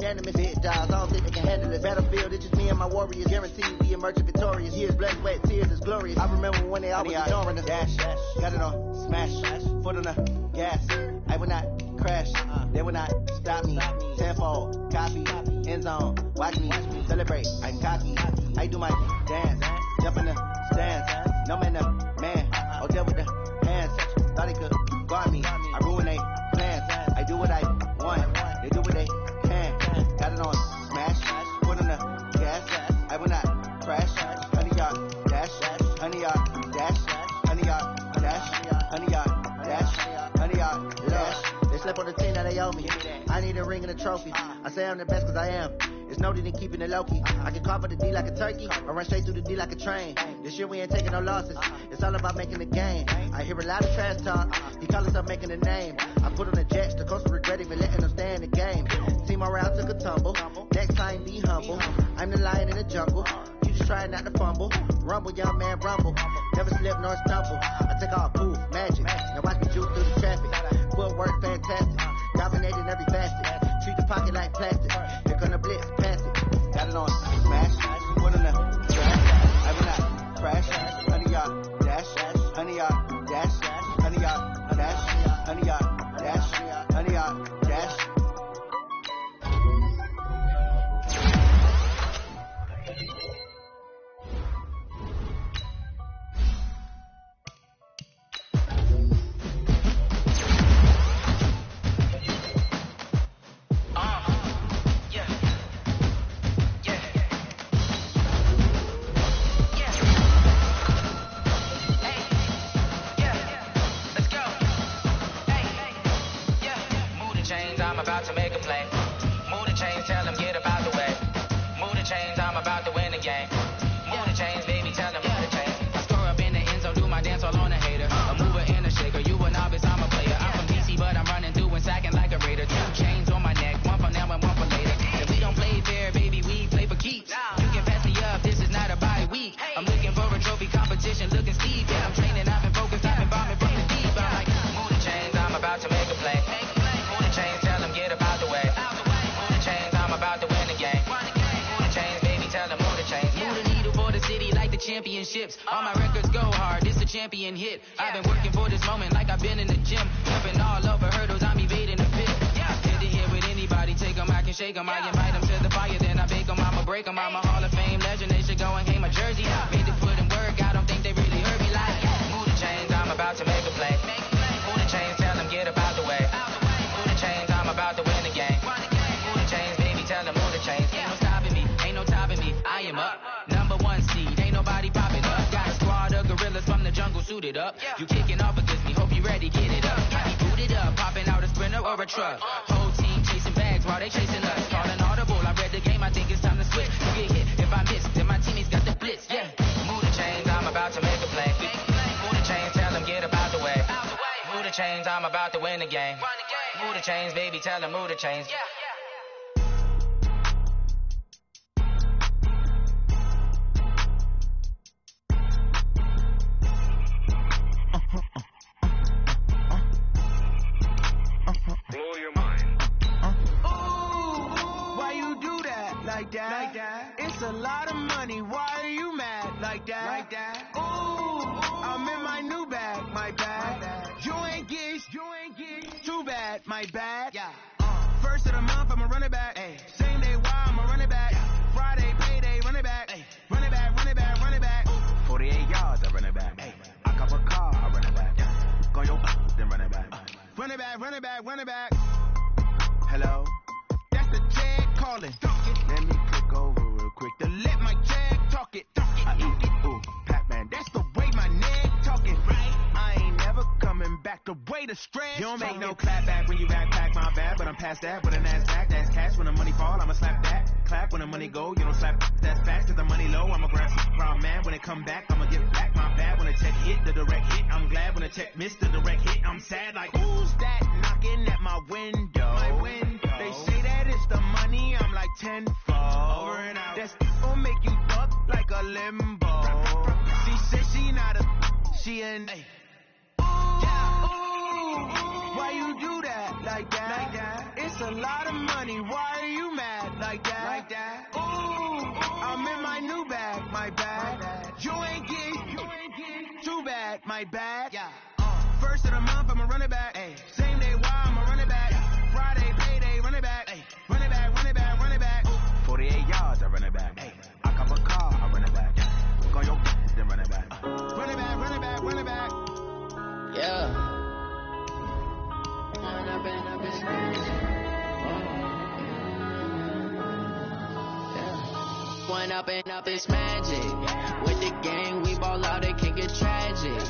unanimous. Big dogs, I don't think they can handle it. Battlefield, it's just me and my warriors. Guaranteed we emerge victorious. Years, blood, sweat, tears is glorious. I remember when they always ignoring us. Dash, got it on, smash, foot on the gas. I will not crash, they will not stop me. Tenfold, copy, end zone, watch me celebrate. I cocky, I do my dance, jump in the stands. No man, the man, oh, deal with the hands. Thought they could guard me, I ruin they plans. I do what I want, they do what they can. Got it on, smash, foot on the gas. I will not crash, 100 yard dash, 100 yard dash, 100 yard dash, 100 yard dash, 100 yard dash. They slept on the team that they owe me. I need a ring and a trophy. I say I'm the best cause I am. It's no need in keeping it low-key. I can carve up the D like a turkey, or run straight through the D like a train. This year we ain't taking no losses. It's all about making a game. I hear a lot of trash talk. He call himself making a name. I put on the jets, the coach will regret even letting them stay in the game. Team morale took a tumble. Next time be humble. I'm the lion in the jungle. You just trying not to fumble. Rumble, young man, rumble. Never slip nor stumble. I take all poof, magic. Now watch me juke through the traffic. Footwork fantastic. Dominating every facet. Treat the pocket like plastic. Here come the blitz, pass it. Got it on, smash. Foot on the grass. I will not crash. 100 yard dash. 100 yard dash. 100 yard dash. 100 yard dash. 100 yard dash. I'm about to make a play. Move the chains, tell them get about the way. Move the chains, I'm about to win the game. Move the chains, baby, tell them move the chains. I score up in the end zone, do my dance all on a hater. A mover and a shaker, you a novice, I'm a player. I'm from DC, but I'm running through and sacking like a raider. 2 chains on my neck, one for now and one for later. If we don't play fair, baby, we play for keeps. You can pass me up, this is not a bye week. I'm looking for a trophy competition, looking steep. Yeah, I'm training, I've been focused, I've been bombing from the deep. I'm like, move the chains, I'm about to make a play. Move the chains, tell them get about the way. Move the chains, I'm about to win the game. Move the chains, baby, tell them move the chains. Move the needle for the city like the championships. All my records go hard, this a champion hit. I've been working for this moment like I've been in the gym. Jumping all over hurdles, I'm evading the pit. Hit it here with anybody, take them, I can shake them. I invite them to the fire, then I bake them, I'ma break them. I'm a Hall of Fame legend, they should go and hang my jersey. Made to put in work, I don't think they really heard me like. Move the chains, I'm about to make a play. Move the chains, tell them get about the way. Move the chains, I'm about to win the game. Move the chains, baby, tell them move the chains. Ain't no stopping me, ain't no topping me. I am up, #1 seed, ain't nobody popping up. Got a squad of gorillas from the jungle suited up. You kicking off against me, hope you ready, get it up. I be booted up, popping out a sprinter or a truck. Whole team chasing bags while they chasing us. Calling audible, I read the game, I think it's time to switch. You get hit if I miss, then my teammates got the blitz, yeah. Move the chains, I'm about to make a play. Move the chains, tell them get about the way. Move the chains, I'm about to win the game. Move the chains, baby, tell them move the chains. Blow your mind. Why you do that? Like that? It's a lot of money. Why are you mad? Like that? Ooh, I'm in my new bag. My bad. You ain't get too bad. My bad. Yeah. First of the month, I'ma run it back. Same day, why I'ma run it back. Friday, payday, run it back. Run it back, run it back, run it back. 48 yards, I run it back. I cop a car, I run it back. Go your then run it back. Run it back, run it back, run it back. Hello? That's the Jag calling. Let me click over real quick to let my Jag talk it. I eat it, ooh, Pac-Man. That's the way my neck talking. I ain't never coming back the way the stress. You don't make no clap back when you rap back, my bad. But I'm past that with an ass back. That's cash when the money fall, I'ma slap that. Clap when the money go, you don't slap. That's fast cause the money low. I'ma grab some brown man when it come back. I'ma get back my bad when the check hit, the direct hit. I'm glad when the check missed the direct hit. I'm sad like, who's that knocking at my window? They say that it's the money, I'm like tenfold. Over and out. That's gon' make you duck like a limbo. She said she not a, she an ooh, why you do that? Like that? It's a lot of money, why are you mad? like that. Ooh, I'm in my new bag, my bad. You ain't get too bad, my bad. Yeah. First of the month, I'ma run it back. Ay. Same day, why I'ma run it back. Friday, payday, run it back. Ay. Run it back, run it back, run it back. 48 yards, I run it back. Ay. I cop a car, I run it back. Look on your then run it back. Run it back, run it back, run it back. Yeah. One up and up, it's magic. With the gang, we ball out, it can get tragic.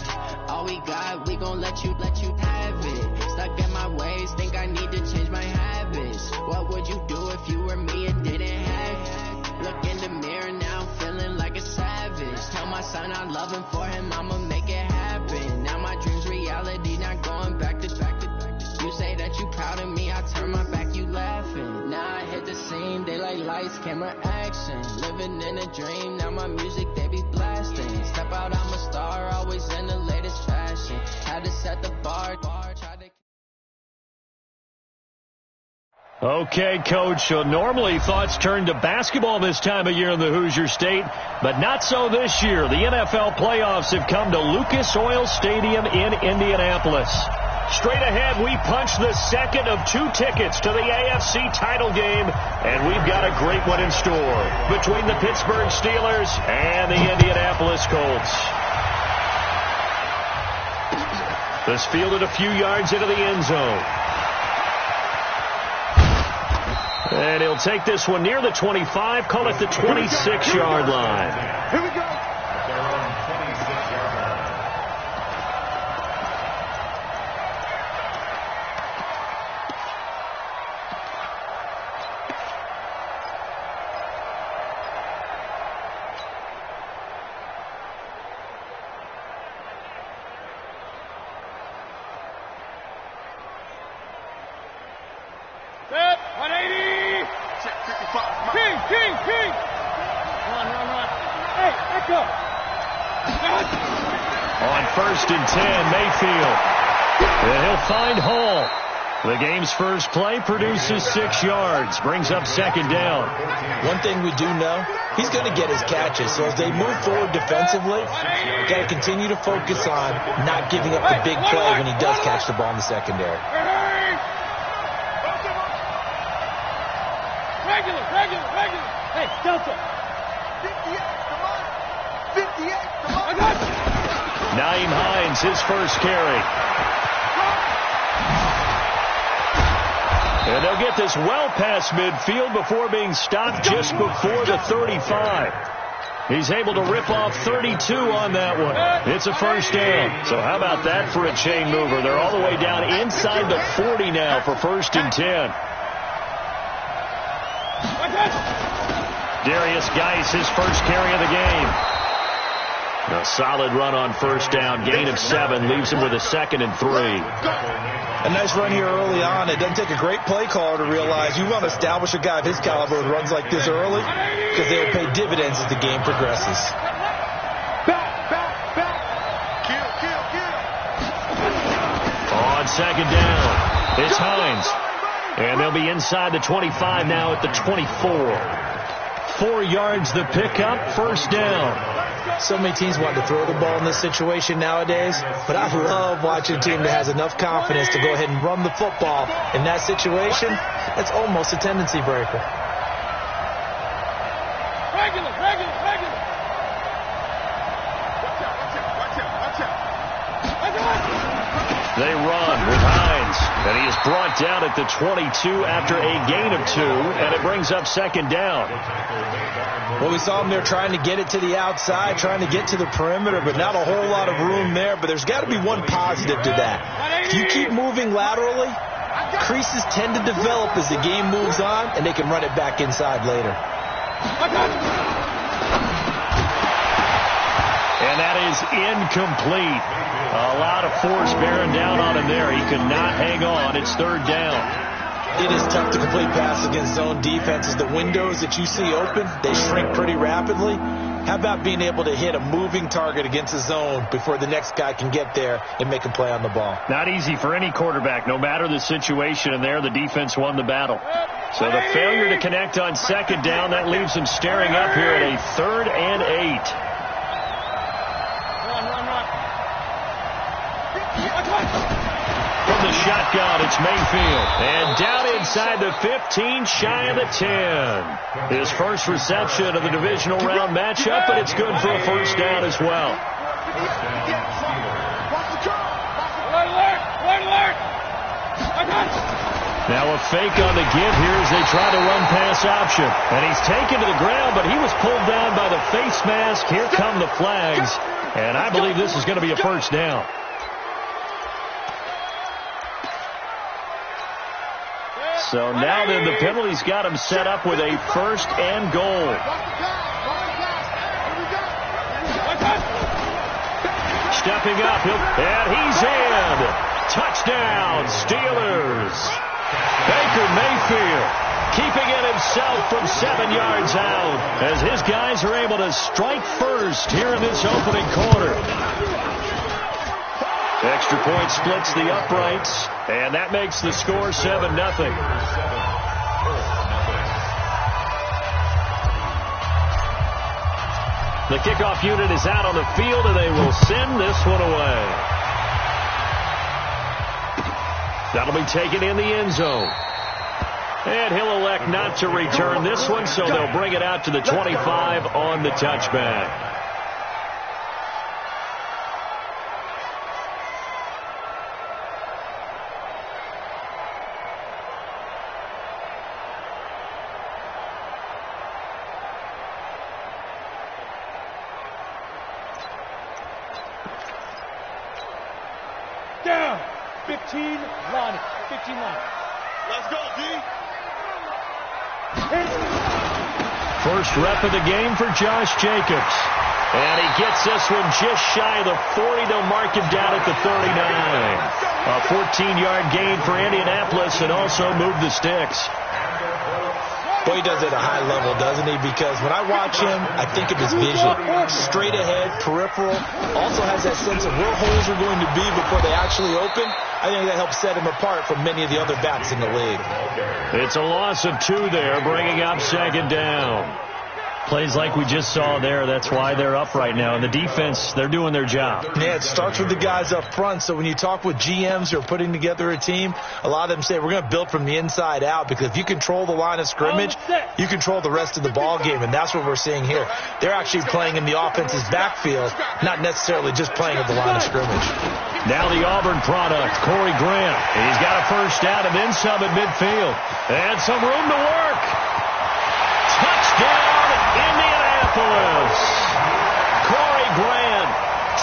All we got, we gon' let you have it. Stuck in my ways, think I need to change my habits. What would you do if you were me and didn't have it? Look in the mirror now, I'm feeling like a savage. Tell my son I love him, for him I'ma make it happen. Now my dream's reality, not going back to back. You say that you proud of me, I turn my back, you laughing. Now I hit the scene, they like lights, camera, action. Living in a dream, now my music, they be blasting. Step out, I'm a star, always in the latest fashion. Had to set the bar, Okay, Coach, so normally thoughts turn to basketball this time of year in the Hoosier State, but not so this year. The NFL playoffs have come to Lucas Oil Stadium in Indianapolis. Straight ahead, we punch the second of 2 tickets to the AFC title game, and we've got a great one in store between the Pittsburgh Steelers and the Indianapolis Colts. This fielded a few yards into the end zone. And he'll take this one near the 25, call it the 26-yard line. Here we go. Set, 180. Check 55. King. Run. Hey, echo. On 1st and 10, Mayfield. And he'll find Hall. The game's first play produces 6 yards, brings up 2nd down. One thing we do know, he's going to get his catches. So as they move forward defensively, got to continue to focus on not giving up the big play when he does catch the ball in the secondary. Regular. Hey, Delta. 58, come on. 58, come on. I got you. Naeem Hines, his first carry. And they'll get this well past midfield before being stopped just before the 35. He's able to rip off 32 on that one. It's a first down. So how about that for a chain mover? They're all the way down inside the 40 now for 1st and 10. Darius Geis, his first carry of the game. A solid run on 1st down. Gain of 7 leaves him with a 2nd and 3. A nice run here early on. It doesn't take a great play caller to realize you want to establish a guy of his caliber with runs like this early because they will pay dividends as the game progresses. Back. Kill. On 2nd down, it's Hines. And they'll be inside the 25 now at the 24. 4 yards the pickup, 1st down. So many teams want to throw the ball in this situation nowadays, but I love watching a team that has enough confidence to go ahead and run the football. In that situation, that's almost a tendency breaker. Regular. Watch out. They run with Hines, and he is brought down at the 22 after a gain of 2, and it brings up 2nd down. Well, we saw him there trying to get it to the outside, trying to get to the perimeter, but not a whole lot of room there. But there's got to be one positive to that. If you keep moving laterally, creases tend to develop as the game moves on, and they can run it back inside later. And that is incomplete. A lot of force bearing down on him there. He could not hang on. It's 3rd down. It is tough to complete passes against zone defenses. The windows that you see open, they shrink pretty rapidly. How about being able to hit a moving target against the zone before the next guy can get there and make a play on the ball? Not easy for any quarterback, no matter the situation, and there the defense won the battle. So the failure to connect on second down, that leaves them staring up here at a 3rd and 8. From the shotgun, it's Mayfield. And down inside the 15, shy of the 10. His first reception of the divisional round matchup, but it's good for a first down as well. Now a fake on the give here as they try to run pass option. And he's taken to the ground, but he was pulled down by the face mask. Here come the flags. And I believe this is going to be a first down. So now then the penalty's got him set up with a 1st and goal. Stepping up, and he's in. Touchdown, Steelers. Baker Mayfield keeping it himself from 7 yards out as his guys are able to strike first here in this opening quarter. Extra point splits the uprights, and that makes the score 7-0. The kickoff unit is out on the field, and they will send this one away. That'll be taken in the end zone. And he'll elect not to return this one, so they'll bring it out to the 25 on the touchback. Down. 15 line. 15 line. Let's go, D. First rep of the game for Josh Jacobs. And he gets this one just shy of the 40. They'll mark him down at the 39. A 14-yard gain for Indianapolis and also move the sticks. Boy, he does it at a high level, doesn't he? Because when I watch him, I think of his vision. Straight ahead, peripheral. Also has that sense of where holes are going to be before they actually open. I think that helps set him apart from many of the other backs in the league. It's a loss of 2 there, bringing up second down. Plays like we just saw there, that's why they're up right now. And the defense, they're doing their job. Yeah, it starts with the guys up front. So when you talk with GMs who are putting together a team, a lot of them say we're going to build from the inside out, because if you control the line of scrimmage, you control the rest of the ball game, and that's what we're seeing here. They're actually playing in the offense's backfield, not necessarily just playing at the line of scrimmage. Now the Auburn product, Corey Graham. He's got a first down and then some at midfield. And some room to work. Touchdown, Indianapolis. Corey Grant,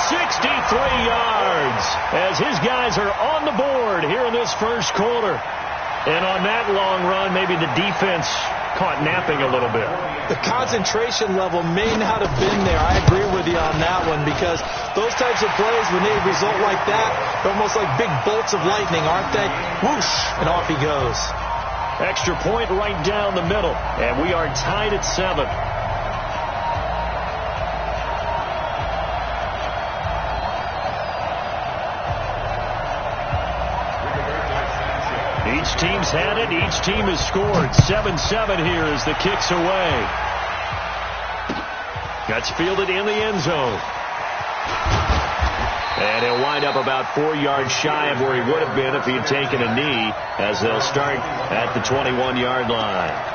63 yards as his guys are on the board here in this first quarter. And on that long run, maybe the defense caught napping a little bit. The concentration level may not have been there. I agree with you on that one, because those types of plays, when they result like that, they're almost like big bolts of lightning, aren't they? Whoosh, and off he goes. Extra point right down the middle, and we are tied at 7. Each team's had it. Each team has scored. 7-7 here as the kick's away. That's fielded in the end zone. And he'll wind up about 4 yards shy of where he would have been if he had taken a knee, as they'll start at the 21-yard line.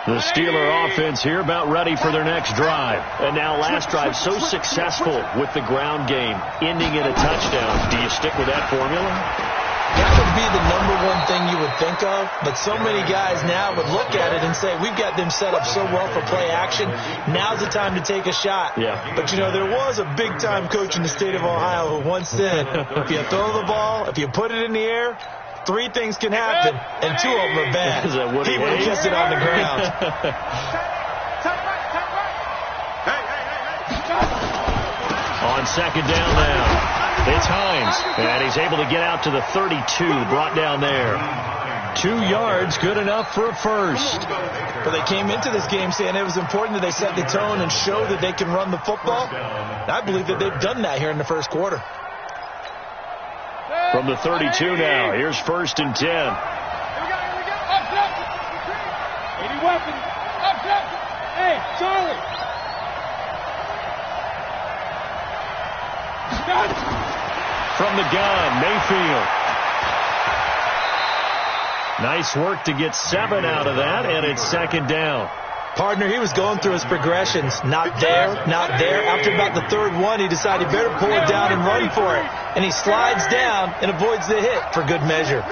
The Steeler offense here about ready for their next drive. And now last drive so successful with the ground game, ending in a touchdown. Do you stick with that formula? That would be the number one thing you would think of, but so many guys now would look at it and say, we've got them set up so well for play action, now's the time to take a shot. Yeah. But, you know, there was a big-time coach in the state of Ohio who once said, if you throw the ball, if you put it in the air, 3 things can happen, and 2 of them are bad. He would have kissed it on the ground. On second down now, it's Hines, and he's able to get out to the 32, brought down there. 2 yards, good enough for a first. But they came into this game saying it was important that they set the tone and show that they can run the football. And I believe that they've done that here in the first quarter. From the 32 now, here's 1st and 10. Here we go. Up top. 80 weapons. Up top. Hey, Charlie. From the gun, Mayfield. Nice work to get 7 out of that, and it's 2nd down. Partner, he was going through his progressions. Not there, not there. After about the 3rd one, he decided he better pull it down and run for it. And he slides down and avoids the hit for good measure.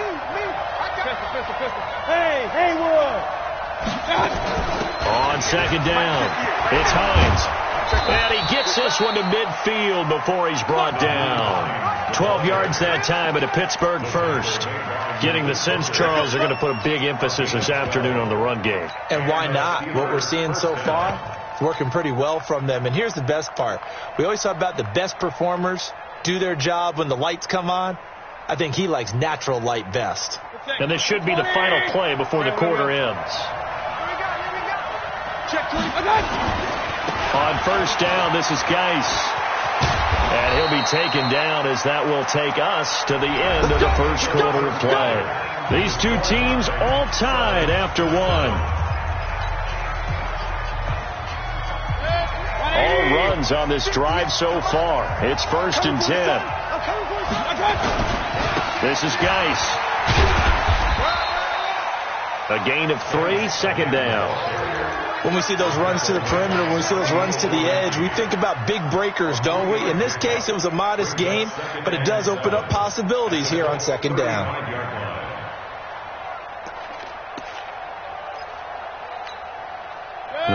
Hey, Haywood. On 2nd down, it's Hines. And he gets this one to midfield before he's brought down. 12 yards that time at a Pittsburgh first. Getting the sense Charles are going to put a big emphasis this afternoon on the run game. And why not? What we're seeing so far is working pretty well from them. And here's the best part. We always talk about the best performers do their job when the lights come on. I think he likes natural light best. And this should be the final play before the quarter ends. On 1st down, this is Geis. And he'll be taken down as that will take us to the end of the first quarter of play. These two teams all tied after 1. All runs on this drive so far. It's 1st and 10. This is Geis. A gain of 3, 2nd down. When we see those runs to the perimeter, when we see those runs to the edge, we think about big breakers, don't we? In this case, it was a modest gain, but it does open up possibilities here on 2nd down.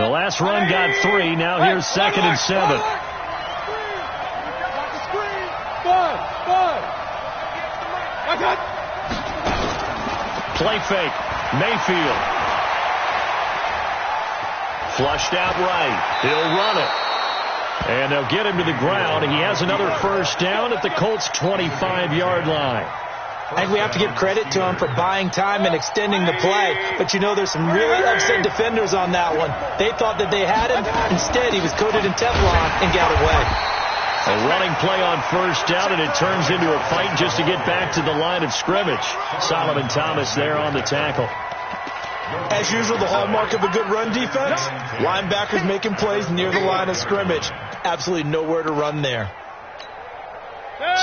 The last run got 3. Now here's 2nd and 7. Play fake. Mayfield. Flushed out right. He'll run it. And they'll get him to the ground. He has another 1st down at the Colts' 25-yard line. I think we have to give credit to him for buying time and extending the play. But, you know, there's some really upset defenders on that one. They thought that they had him. Instead, he was coated in Teflon and got away. A running play on 1st down, and it turns into a fight just to get back to the line of scrimmage. Solomon Thomas there on the tackle. As usual, the hallmark of a good run defense, linebackers making plays near the line of scrimmage. Absolutely nowhere to run there.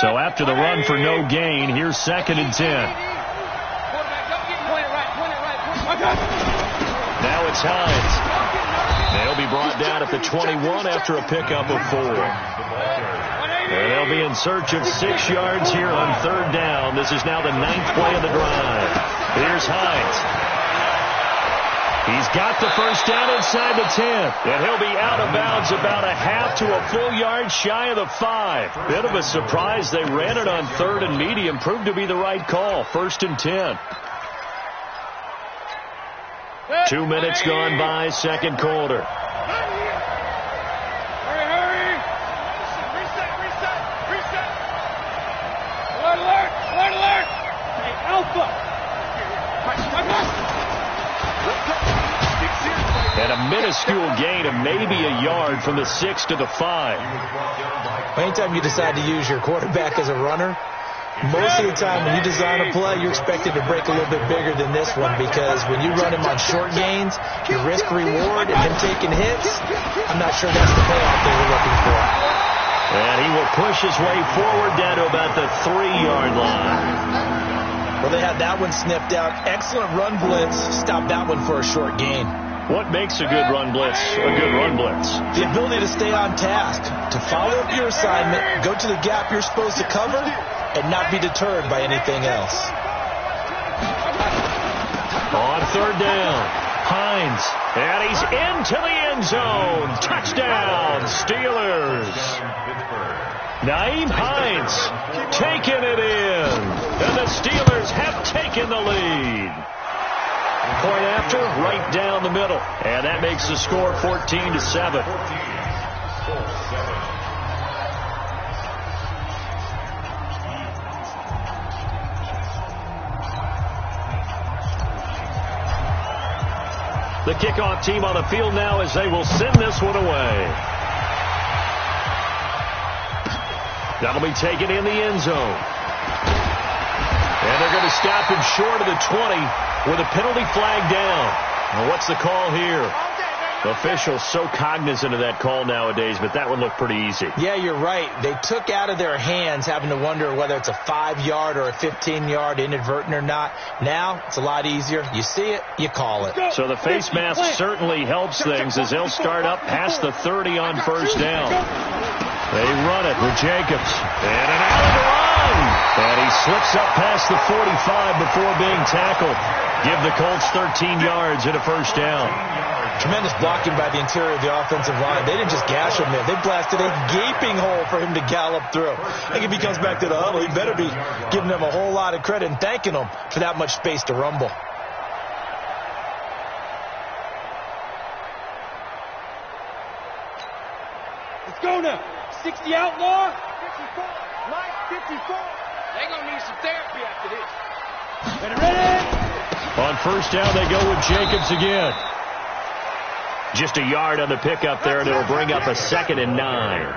So after the run for no gain, here's 2nd and 10. Now it's Hines. They'll be brought down at the 21 after a pickup of 4. And they'll be in search of 6 yards here on 3rd down. This is now the 9th play of the drive. Here's Hines. He's got the 1st down inside the 10. And he'll be out of bounds about a half to a full yard shy of the 5. Bit of a surprise. They ran it on 3rd and medium. Proved to be the right call. 1st and 10. 2 minutes gone by, 2nd quarter. Hurry. Reset. Alert. Hey, Alpha. And a minuscule gain of maybe a yard from the 6 to the 5. Anytime you decide to use your quarterback as a runner, most of the time when you design a play, you're expected to break a little bit bigger than this one, because when you run him on short gains, your risk-reward and him taking hits, I'm not sure that's the payoff they were looking for. And he will push his way forward down to about the 3-yard line. Well, they had that one snipped out. Excellent run blitz. Stop that one for a short gain. What makes a good run blitz a good run blitz? The ability to stay on task, to follow up your assignment, go to the gap you're supposed to cover, and not be deterred by anything else. On 3rd down, Hines, and he's into the end zone. Touchdown, Steelers. Naeem Hines taking it in, and the Steelers have taken the lead. Point after, right down the middle, and that makes the score 14-7. The kickoff team on the field now as they will send this one away. That'll be taken in the end zone. And they're going to stop him short of the 20 with a penalty flag down. Well, what's the call here? Officials so cognizant of that call nowadays, but that would look pretty easy. Yeah, you're right. They took out of their hands having to wonder whether it's a 5-yard or a 15-yard inadvertent or not. Now, it's a lot easier. You see it, you call it. So the face mask certainly helps things as they'll start up past the 30 on first down. They run it with Jacobs. And an out of the run. And he slips up past the 45 before being tackled. Give the Colts 13 yards and a first down. Tremendous blocking by the interior of the offensive line. They didn't just gash him there. They blasted a gaping hole for him to gallop through. I think if he comes back to the huddle, he better be giving them a whole lot of credit and thanking them for that much space to rumble. Let's go now. 60 outlaw. 54. Mike, 54. They're going to need some therapy after this. Ready? On first down, they go with Jacobs again. Just a yard on the pickup there, and it'll bring up a 2nd and 9.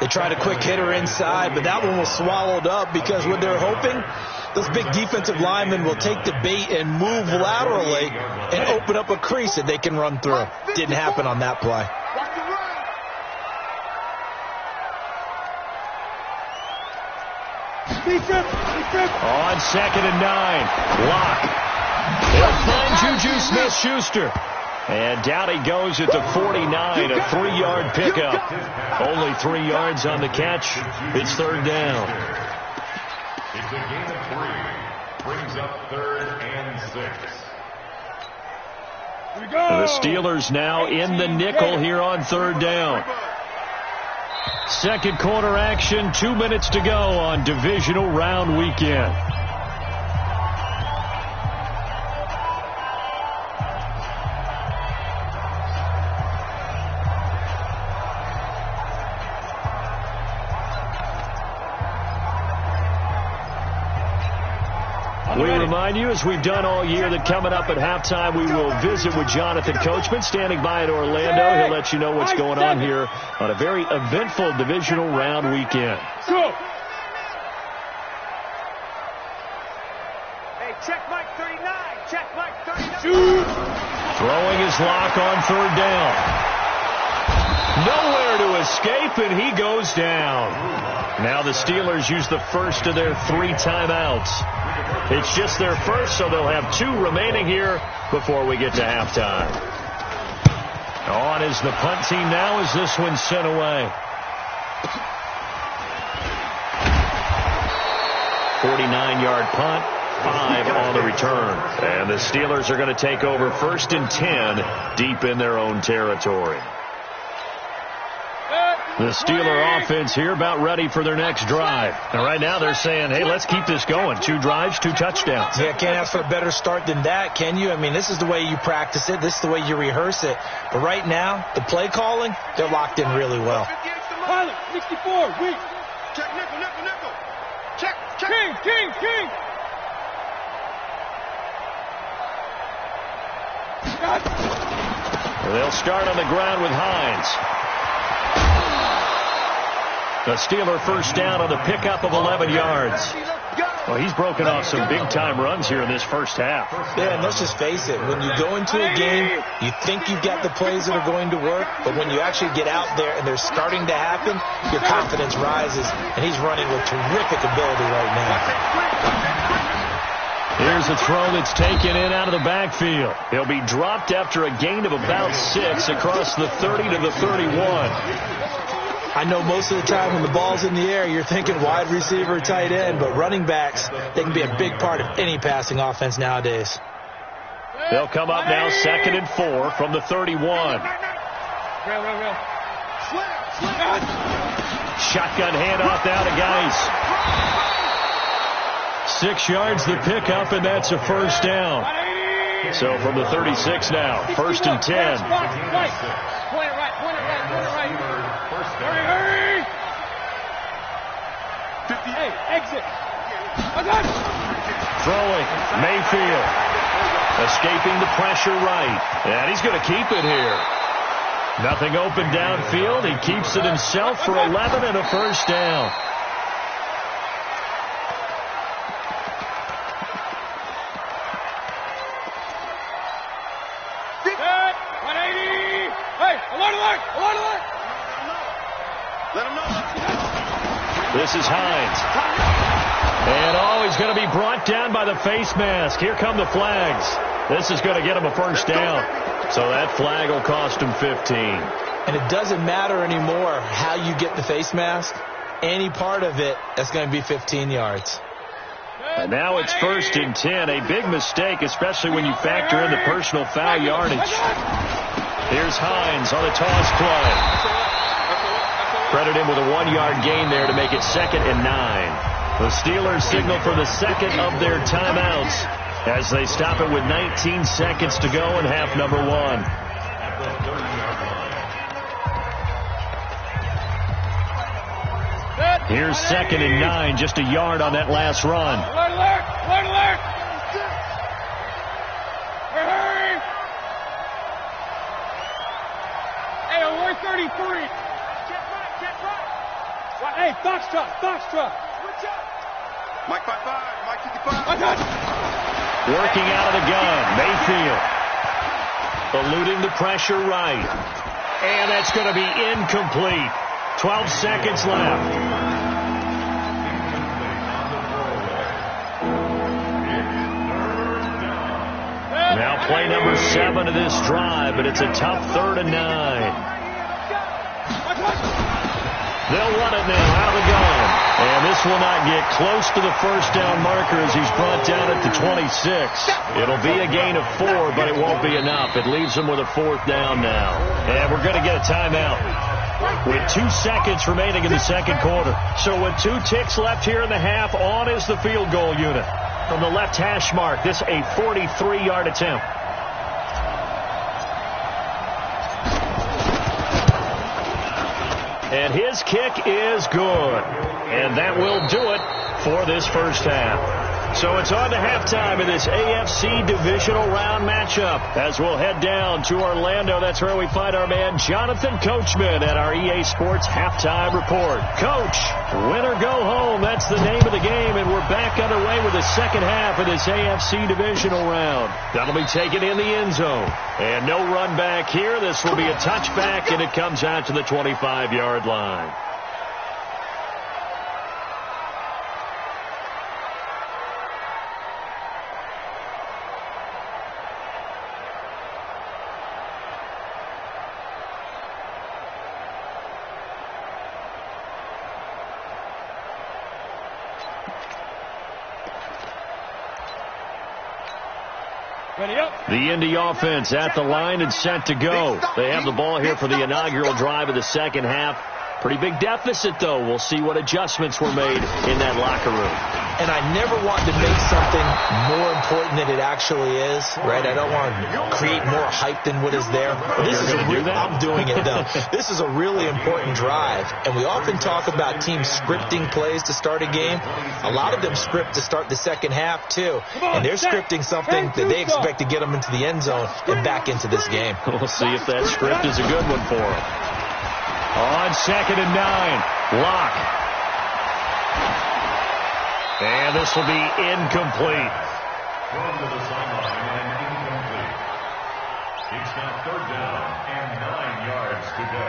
They tried a quick hitter inside, but that one was swallowed up because what they're hoping, those big defensive linemen will take the bait and move laterally and open up a crease that they can run through. Didn't happen on that play. On 2nd and 9, Lock. They'll find Juju Smith-Schuster. And down he goes at the 49, a 3-yard pickup. Only 3 yards on the catch. It's third down. It's a gain of 3. Brings up 3rd and 6. Here we go. The Steelers now in the nickel here on third down. Second quarter action, 2 minutes to go on divisional round weekend. We remind you, as we've done all year, that coming up at halftime, we will visit with Jonathan Coachman, standing by in Orlando. He'll let you know what's going on here on a very eventful divisional round weekend. Go. Hey, check Mike 39. Check Mike 39. Shoot. Throwing his Lock on third down. Nowhere to escape, and he goes down. Now the Steelers use the first of their 3 timeouts. It's just their first, so they'll have 2 remaining here before we get to halftime. On is the punt team now as this one's sent away. 49-yard punt, 5 on the return. And the Steelers are going to take over 1st and 10 deep in their own territory. The Steeler offense here about ready for their next drive. And right now they're saying, hey, let's keep this going. 2 drives, 2 touchdowns. Yeah, can't ask for a better start than that, can you? I mean, this is the way you practice it. This is the way you rehearse it. But right now, the play calling, they're locked in really well. Pilot, 64, weak. Check nickel, nickel, nickel. Check. King. They'll start on the ground with Hines. The Steeler first down on the pickup of 11 yards. Well, he's broken off some big-time runs here in this first half. Yeah, and let's just face it. When you go into a game, you think you've got the plays that are going to work, but when you actually get out there and they're starting to happen, your confidence rises, and he's running with terrific ability right now. Here's a throw that's taken in out of the backfield. He'll be dropped after a gain of about 6 across the 30 to the 31. I know most of the time when the ball's in the air, you're thinking wide receiver, tight end, but running backs, they can be a big part of any passing offense nowadays. They'll come up now 2nd and 4 from the 31. Real. Shotgun handoff now to Geis. 6 yards the pickup, and that's a first down. So from the 36 now, 1st and 10. Point it right. Hurry. 58, exit. Throwing, Mayfield. Escaping the pressure right. And he's going to keep it here. Nothing open downfield. He keeps it himself for 11 and a first down. This is Hines. And, he's going to be brought down by the face mask. Here come the flags. This is going to get him a first down. So that flag will cost him 15. And it doesn't matter anymore how you get the face mask. Any part of it, that's going to be 15 yards. And now it's 1st and 10. A big mistake, especially when you factor in the personal foul yardage. Here's Hines on a toss play. Credit him with a 1-yard gain there to make it 2nd and 9. The Steelers signal for the second of their timeouts as they stop it with 19 seconds to go in half number 1. Here's 2nd and 9, just a yard on that last run. Alert! Hey, alert 33. Hey, Foxtrot. Mike 55, Mike 55. Working out of the gun, Mayfield. Eluding the pressure right. And that's going to be incomplete. 12 seconds left. Now play number 7 of this drive, but it's a tough 3rd and 9. They'll run it now out of the gun. And this will not get close to the first down marker as he's brought down at the 26. It'll be a gain of 4, but it won't be enough. It leaves him with a 4th down now. And we're going to get a timeout with 2 seconds remaining in the second quarter. So with 2 ticks left here in the half, on is the field goal unit. From the left hash mark, this a 43-yard attempt. And his kick is good. And that will do it for this first half. So it's on to halftime in this AFC Divisional Round matchup. As we'll head down to Orlando, that's where we find our man Jonathan Coachman at our EA Sports Halftime Report. Coach, win or go home, that's the name of the game, and we're back underway with the second half of this AFC Divisional Round. That'll be taken in the end zone. And no run back here. This will be a touchback, and it comes out to the 25-yard line. The Indy offense at the line and set to go. They have the ball here for the inaugural drive of the second half. Pretty big deficit, though. We'll see what adjustments were made in that locker room. And I never want to make something more important than it actually is, right? I don't want to create more hype than what is there. This is I'm doing it, though. This is a really important drive. And we often talk about teams scripting plays to start a game. A lot of them script to start the second half, too. And they're scripting something that they expect to get them into the end zone and back into this game. We'll see if that script is a good one for them. On 2nd and 9, Locke. And this will be incomplete. Thrown to the sideline and incomplete. It's now 3rd down and 9 yards to go.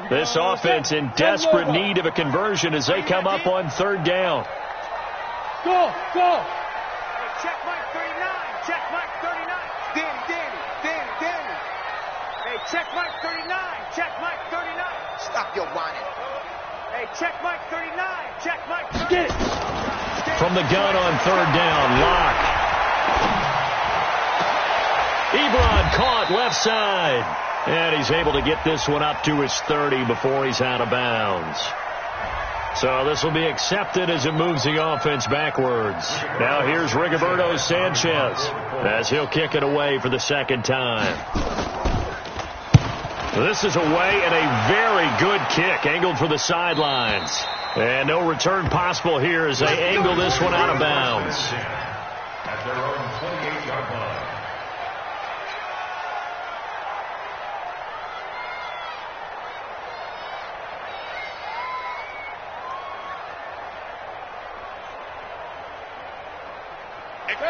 This offense in desperate need of a conversion as they come up on 3rd down. Go! Hey, check Mike 39. Check Mike 39. Danny. Hey, check Mike 39. Check Mike 39. Stop your whining. Hey, check Mike 39. Check Mike 39. Get it! From the gun on 3rd down, Locke. Ebron caught left side. And he's able to get this one up to his 30 before he's out of bounds. So this will be accepted as it moves the offense backwards. Now here's Rigoberto Sanchez as he'll kick it away for the second time. This is away and a very good kick angled for the sidelines. And no return possible here as they angle this one out of bounds. At their own 28-yard line.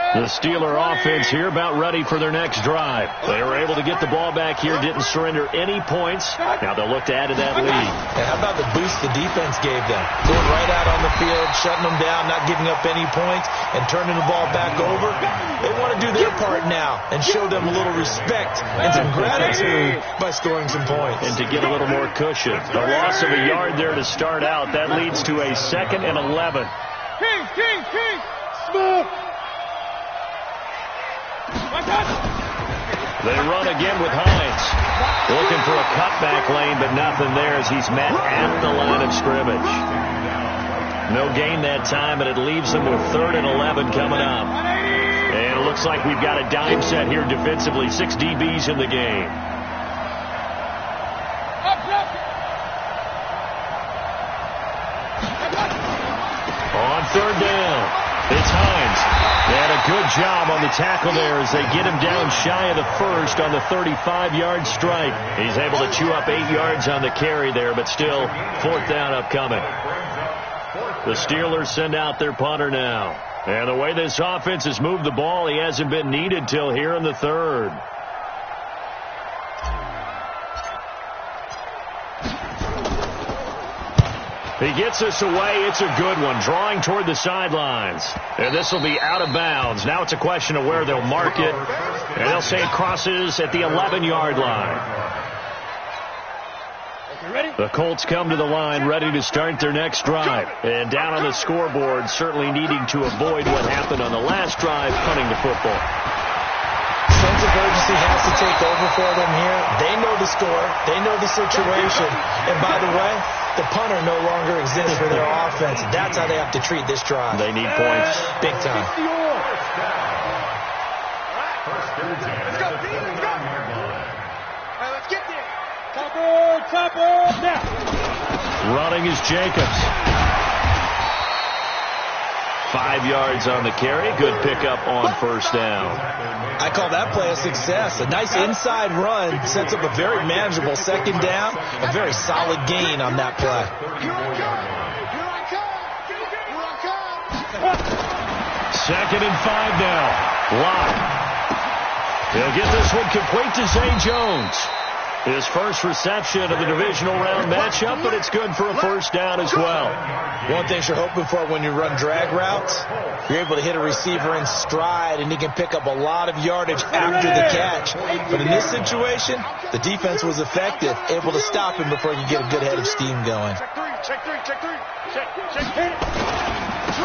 The Steeler offense here about ready for their next drive. They were able to get the ball back here, didn't surrender any points. Now they'll look to add to that lead. And how about the boost the defense gave them? Going right out on the field, shutting them down, not giving up any points, and turning the ball back over. They want to do their part now and show them a little respect and some gratitude by scoring some points. And to get a little more cushion. A loss of a yard there to start out. That leads to a 2nd and 11. King, Smith. They run again with Hines. Looking for a cutback lane, but nothing there as he's met at the line of scrimmage. No gain that time, and it leaves them with 3rd and 11 coming up. And it looks like we've got a dime set here defensively. 6 DBs in the game. On 3rd down, it's Hines. And a good job on the tackle there as they get him down shy of the 1st on the 35-yard strike. He's able to chew up 8 yards on the carry there, but still 4th down upcoming. The Steelers send out their punter now. And the way this offense has moved the ball, he hasn't been needed till here in the 3rd. He gets this away. It's a good one. Drawing toward the sidelines. And this will be out of bounds. Now it's a question of where they'll mark it. And they'll say it crosses at the 11-yard line. The Colts come to the line ready to start their next drive. And down on the scoreboard, certainly needing to avoid what happened on the last drive, punting the football. Sense of urgency has to take over for them here. They know the score. They know the situation. And by the way, the punter no longer exists for their offense. That's how they have to treat this drive. They need points. Big time. Let's go. Let's get there. Topper, now. Running is Jacobs. 5 yards on the carry. Good pickup on 1st down. I call that play a success. A nice inside run sets up a very manageable 2nd down. A very solid gain on that play. 2nd and 5 now. Lock. He'll get this one complete to Zay Jones. His first reception of the divisional round matchup, but it's good for a 1st down as well. One thing you're hoping for when you run drag routes, you're able to hit a receiver in stride, and he can pick up a lot of yardage after the catch. But in this situation, the defense was effective, able to stop him before you get a good head of steam going. Check three.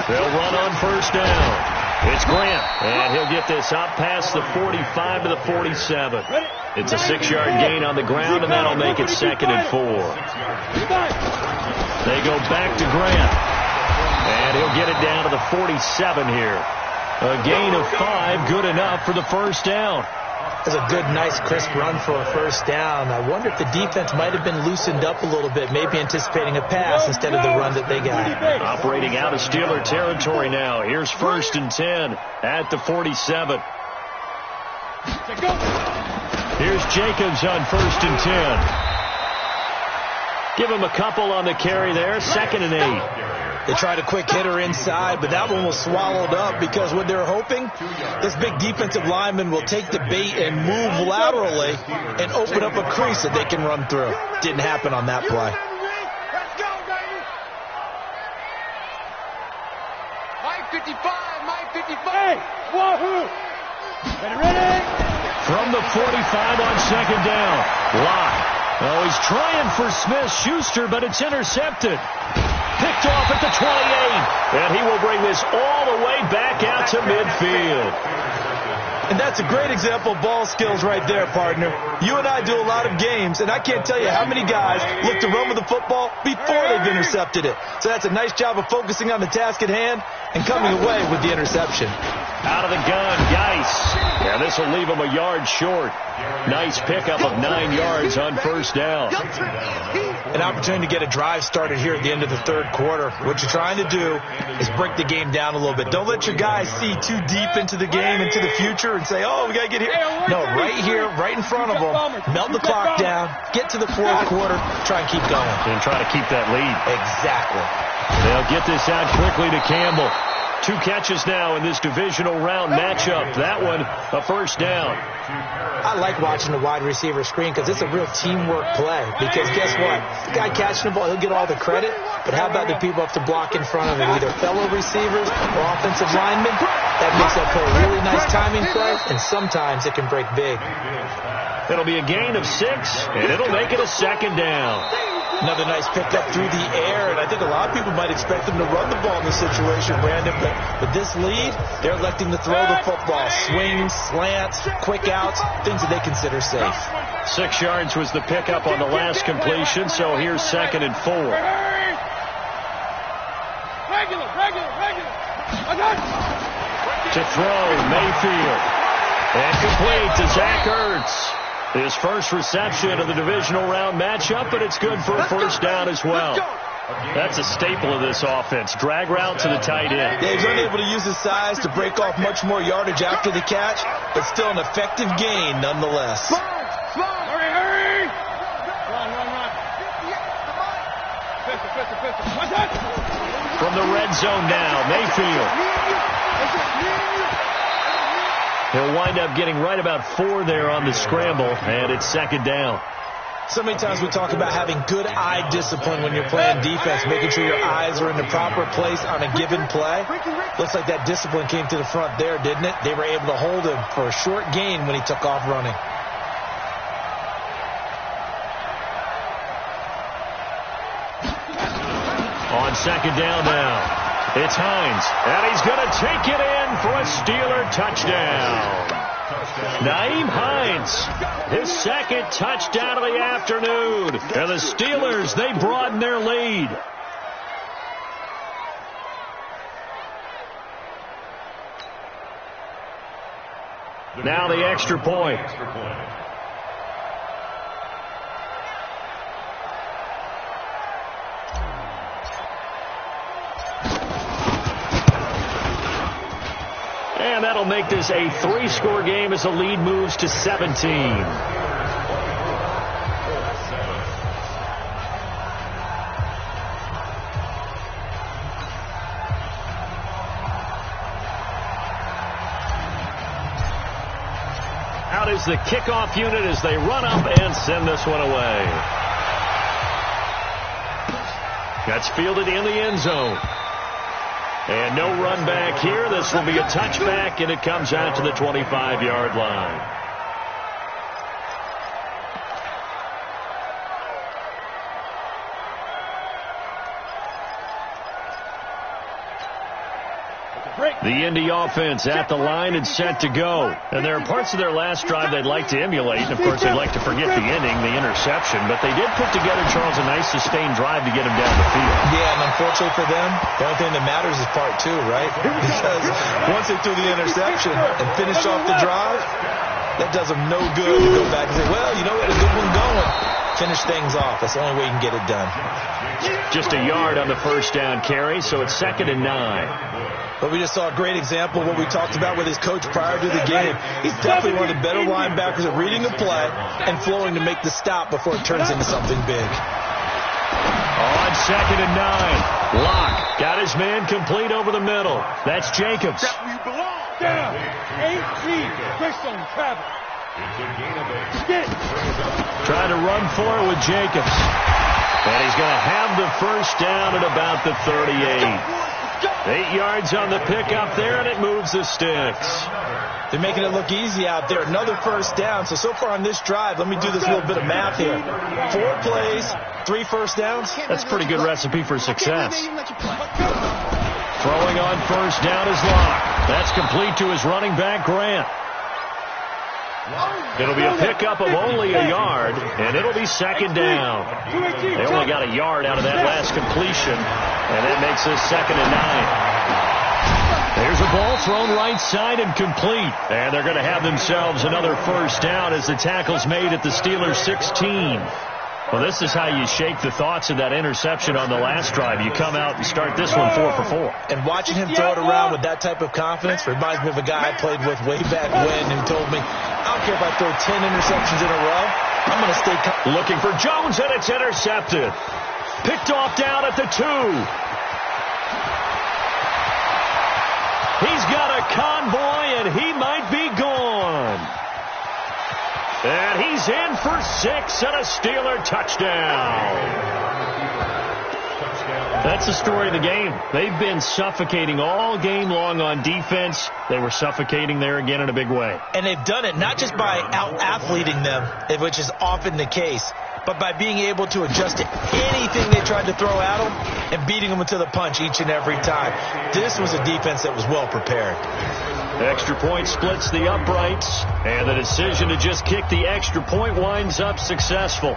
They'll run on 1st down. It's Grant, and he'll get this up past the 45 to the 47. It's a 6-yard gain on the ground, and that'll make it 2nd and 4. They go back to Grant, and he'll get it down to the 47 here. A gain of 5, good enough for the 1st down. That's a good, nice, crisp run for a 1st down. I wonder if the defense might have been loosened up a little bit, maybe anticipating a pass instead of the run that they got. Operating out of Steeler territory now. Here's 1st and 10 at the 47. Here's Jacobs on 1st and 10. Give him a couple on the carry there. 2nd and 8. They tried a quick hitter inside, but that one was swallowed up because what they're hoping, this big defensive lineman will take the bait and move laterally and open up a crease that they can run through. Didn't happen on that play. Let's go, baby. Mike 55. Hey, wahoo. Ready? From the 45 on 2nd down. Lock. Oh, he's trying for Smith-Schuster, but it's intercepted. Picked off at the 28. And he will bring this all the way back out to midfield. And that's a great example of ball skills right there, partner. You and I do a lot of games, and I can't tell you how many guys look to run with the football before they've intercepted it. So that's a nice job of focusing on the task at hand and coming away with the interception. Out of the gun, Geis. And this will leave him a yard short. Nice pickup of 9 yards on first down. An opportunity to get a drive started here at the end of the third quarter. What you're trying to do is break the game down a little bit. Don't let your guys see too deep into the game, into the future, and say, oh, we got to get here. No, right here, right in front of them, melt the clock down, get to the fourth quarter, try and keep going. And try to keep that lead. Exactly. They'll get this out quickly to Campbell. 2 catches now in this divisional round matchup. That one, a first down. I like watching the wide receiver screen because it's a real teamwork play. Because guess what? The guy catching the ball, he'll get all the credit. But how about the people up to block in front of him, either fellow receivers or offensive linemen? That makes that play a really nice timing play, and sometimes it can break big. It'll be a gain of 6, and it'll make it a second down. Another nice pickup through the air, and I think a lot of people might expect them to run the ball in this situation, Brandon, but with this lead, they're electing to throw the football. Swings, slants, quick outs, things that they consider safe. 6 yards was the pickup on the last completion, so here's 2nd and 4. Regular. To throw, Mayfield. And complete to Zach Ertz. His first reception of the divisional round matchup, but it's good for a first down as well. That's a staple of this offense. Drag route to the tight end. Yeah, he's unable to use his size to break off much more yardage after the catch, but still an effective gain nonetheless. Hurry! Run. Pistol. From the red zone now, Mayfield. He'll wind up getting right about 4 there on the scramble, and it's 2nd down. So many times we talk about having good eye discipline when you're playing defense, making sure your eyes are in the proper place on a given play. Looks like that discipline came to the front there, didn't it? They were able to hold him for a short gain when he took off running. On 2nd down now. It's Hines, and he's going to take it in for a Steeler touchdown. Nyheim Hines, his 2nd touchdown of the afternoon. And the Steelers, they broaden their lead. Now the extra point. And that'll make this a 3-score game as the lead moves to 17. Out is the kickoff unit as they run up and send this one away. That's fielded in the end zone. And no run back here. This will be a touchback, and it comes out to the 25-yard line. The Indy offense at the line and set to go. And there are parts of their last drive they'd like to emulate. And, of course, they'd like to forget the ending, the interception. But they did put together, Charles, a nice sustained drive to get him down the field. Yeah, and unfortunately for them, the only thing that matters is part 2, right? Because once they threw the interception and finished off the drive, that does them no good to go back and say, well, you know, we had a good one going. Finish things off. That's the only way you can get it done. Just a yard on the first down carry, so it's 2nd and 9. But we just saw a great example of what we talked about with his coach prior to the game. He's definitely one of the better linebackers at reading a play and flowing to make the stop before it turns into something big. On 2nd and 9, Locke got his man complete over the middle. That's Jacobs. That's where you belong. Down. 18. Chris on travel. Trying to run for it with Jacobs. And he's going to have the first down at about the 38. 8 yards on the pickup there, and it moves the sticks. They're making it look easy out there. Another first down. So far on this drive, let me do this little bit of math here. 4 plays, 3 first downs. That's a pretty good recipe for success. Throwing on first down is Locke. That's complete to his running back, Grant. It'll be a pickup of only a yard, and it'll be 2nd down. They only got a yard out of that last completion, and that makes this 2nd and 9. There's a ball thrown right side and complete. And they're going to have themselves another first down as the tackle's made at the Steelers' 16. Well, this is how you shake the thoughts of that interception on the last drive. You come out and start this one 4 for 4. And watching him throw it around with that type of confidence reminds me of a guy I played with way back when who told me, I don't care if I throw 10 interceptions in a row, I'm going to stay confident. Looking for Jones, and it's intercepted. Picked off down at the 2. He's got a convoy, and he might be gone. And he's in for 6 and a Steeler touchdown. That's the story of the game. They've been suffocating all game long on defense. They were suffocating there again in a big way. And they've done it not just by out-athleting them, which is often the case, but by being able to adjust to anything they tried to throw at them and beating them to the punch each and every time. This was a defense that was well prepared. Extra point splits the uprights, and the decision to just kick the extra point winds up successful.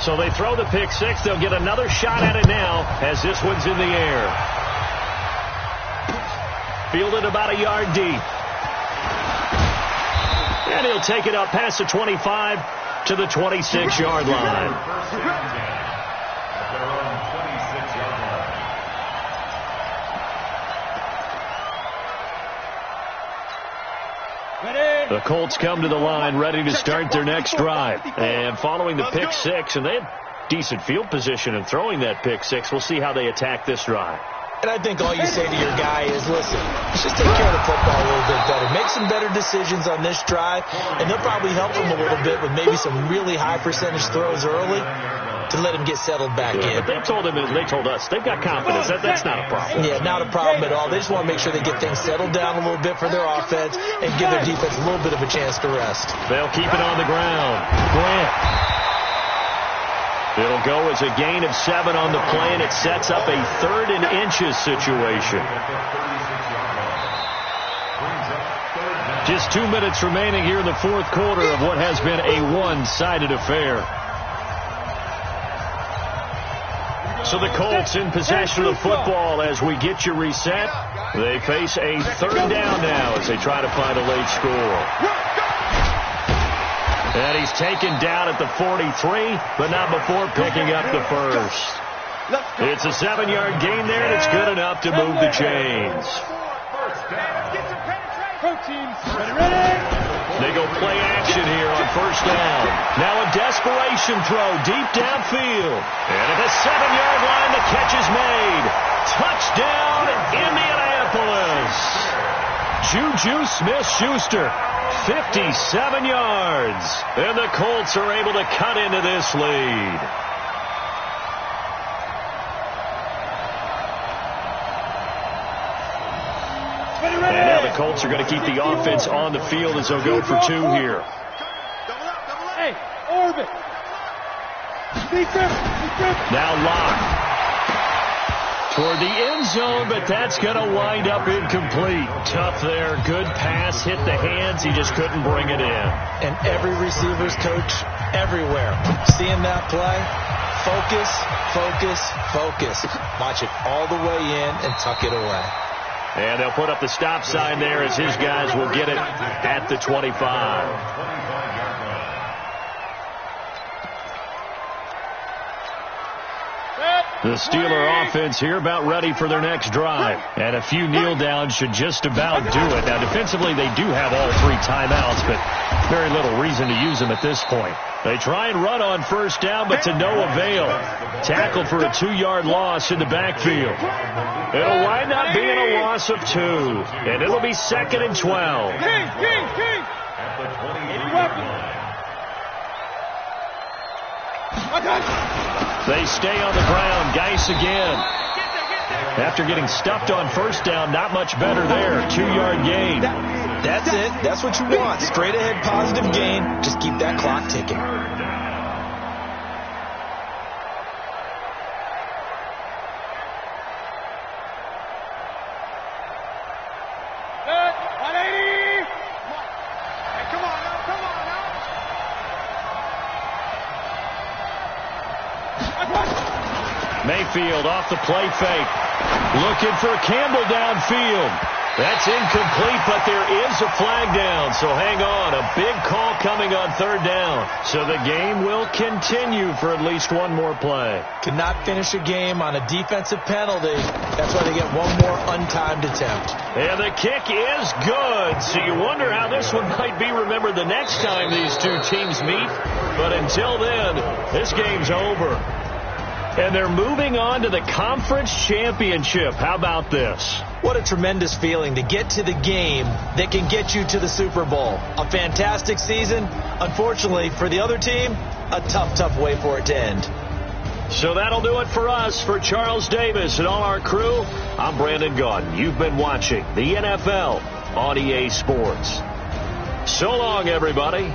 So they throw the pick six. They'll get another shot at it now as this one's in the air. Fielded about a yard deep. And he'll take it up past the 25 to the 26-yard line. The Colts come to the line ready to start their next drive. And following the pick six, and they had decent field position in throwing that pick six. We'll see how they attack this drive. And I think all you say to your guy is, listen, let's just take care of the football a little bit better. Make some better decisions on this drive, and they'll probably help him a little bit with maybe some really high percentage throws early to let him get settled back in. But they told us they've got confidence. That's not a problem. Yeah, not a problem at all. They just want to make sure they get things settled down a little bit for their offense and give their defense a little bit of a chance to rest. They'll keep it on the ground. Grant. It'll go as a gain of 7 on the play, and it sets up a 3rd and inches situation. Just 2 minutes remaining here in the fourth quarter of what has been a one-sided affair. So the Colts in possession of the football as we get you reset. They face a 3rd down now as they try to find a late score. And he's taken down at the 43, but not before picking up the first. It's a 7-yard gain there, and it's good enough to move the chains. They go play action here on first down. Now a desperation throw deep downfield. And at the 7-yard line, the catch is made. Touchdown, Indianapolis. Juju Smith-Schuster, 57 yards. And the Colts are able to cut into this lead. And now the Colts are going to keep the offense on the field as they'll go for 2 here. Hey, orbit. Now Locke. Toward the end zone, but that's going to wind up incomplete. Tough there. Good pass. Hit the hands. He just couldn't bring it in. And every receiver's coach everywhere. Seeing that play, focus, focus, focus. Watch it all the way in and tuck it away. And they'll put up the stop sign there as his guys will get it at the 25. The Steeler offense here about ready for their next drive. And a few kneel downs should just about do it. Now, defensively, they do have all 3 timeouts, but very little reason to use them at this point. They try and run on first down, but to no avail. Tackled for a 2-yard loss in the backfield. It'll wind up being a loss of 2. And it'll be 2nd and 12. King. They stay on the ground. Geis again. After getting stuffed on first down, not much better there. 2-yard gain. That's it. That's what you want. Straight ahead positive gain. Just keep that clock ticking. Mayfield off the play fake. Looking for Campbell downfield. That's incomplete, but there is a flag down, so hang on. A big call coming on third down. So the game will continue for at least one more play. Cannot finish a game on a defensive penalty. That's why they get one more untimed attempt. And the kick is good. So you wonder how this one might be remembered the next time these two teams meet. But until then, this game's over. And they're moving on to the conference championship. How about this? What a tremendous feeling to get to the game that can get you to the Super Bowl. A fantastic season. Unfortunately, for the other team, a tough way for it to end. So that'll do it for us. For Charles Davis and all our crew, I'm Brandon Gaudin. You've been watching the NFL on EA Sports. So long, everybody.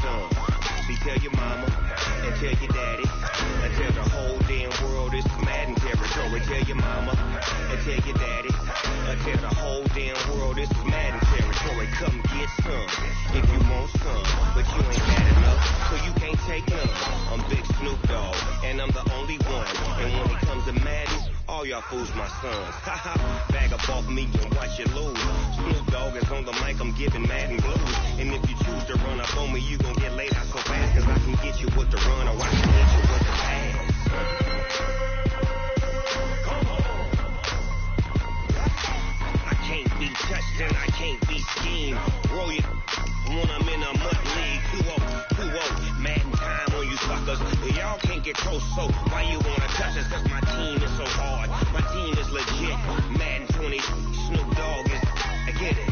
some. See, tell your mama and tell your daddy and tell the whole damn world it's Madden territory. Tell your mama and tell your daddy and tell the whole damn world it's Madden territory. Come get some if you want some, but you ain't had enough, so you can't take none. I'm Big Snoop Dogg, and I'm the only one. And when it comes to Madden, all y'all fools my sons. Haha, bag up off me and watch you lose. Snoop Dogg is on the mic, I'm giving Madden blues. And if you choose to run up on me, you gon' get laid out so fast, cause I can get you with the run, or I can hit you with the pass. I can't be touched and I can't be schemed. Roll you when I'm in a mud league. 2-0, Madden time on you suckers. Y'all can't get close, so why you wanna touch us? Cause my team is so hard. My team is legit. Madden 20, Snoop Dogg is, I get it.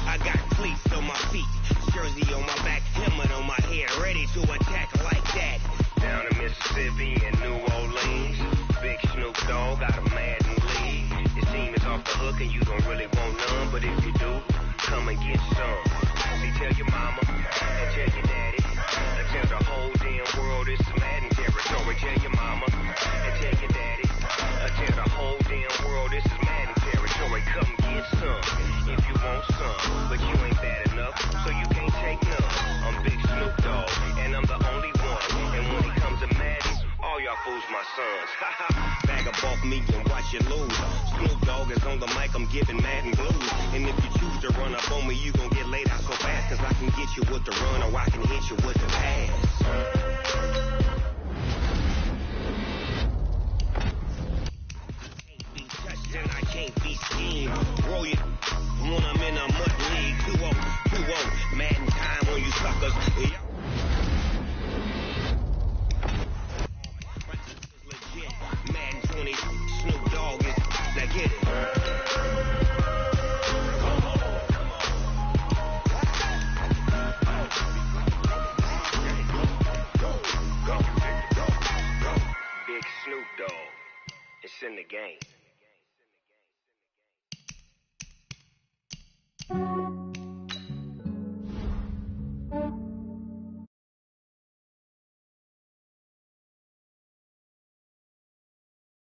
I got cleats on my feet, jersey on my back, helmet on my head, ready to attack like that. Down in Mississippi and New Orleans, Big Snoop Dogg got a Madden league. Your team is off the hook and you don't really want none, but if you do, come and get some. See, tell your mama and tell your daddy and tell the whole damn world it's Madden territory. Tell your mama and tell your daddy and tell the whole damn world it's Madden territory. Come get some if you want some, but you ain't bad enough, so you can't take none. I'm Big Snoop Dogg, and I'm the only one. And when it comes to Madden, all y'all fools my sons. Haha, bag up off me and watch you lose. Snoop Dogg is on the mic, I'm giving Madden blues. And if you choose to run up on me, you gon' get laid out so fast, cause I can get you with the run, or I can hit you with the pass. And I can't be schemed. Roll you when I'm in a mud league. 2-0, Madden time on you suckers. Legit, Madden 20, Snoop Dogg is, now get it. Big Snoop Dogg, it's in the game.